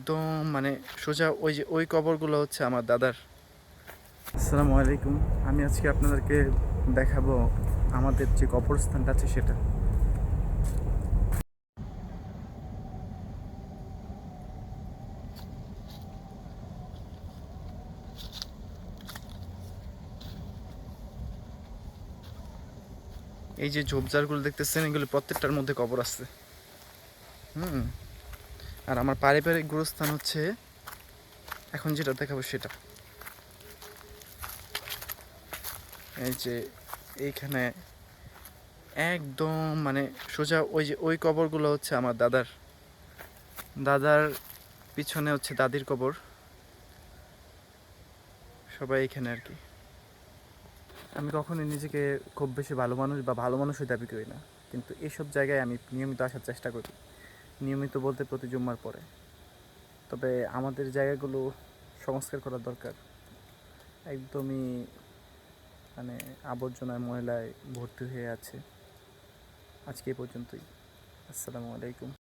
একদম মানে সোজা ওই যে ওই কবরগুলো হচ্ছে আমার দাদার। আসসালামু আলাইকুম। আমি আজকে আপনাদেরকে দেখাবো আমাদের যে কবরস্থানটা আছে সেটা। এই যে ঝোপঝাড়গুলো দেখতেছেন, এগুলো প্রত্যেকটার মধ্যে কবর আছে। হুম। আর আমার পারিবারিক গুরুস্থান হচ্ছে এখন যেটা দেখাবো সেটা। এই যে এইখানে একদম মানে সোজা ওই যে ওই কবরগুলো হচ্ছে আমার দাদার। দাদার পিছনে হচ্ছে দাদির কবর। সবাই এখানে আর কি। আমি কখনোই নিজেকে খুব বেশি ভালো মানুষ বা ভালো মানুষই দাবি করি না, কিন্তু এইসব জায়গায় আমি নিয়মিত আসার চেষ্টা করি। নিয়মিত বলতে প্রতি জুম্মার পরে। তবে আমাদের জায়গাগুলো সংস্কার করা দরকার। একদমই মানে আবর্জনায় ময়লায় ভর্তি হয়ে আছে। আজকে এই পর্যন্তই। আসসালামু আলাইকুম।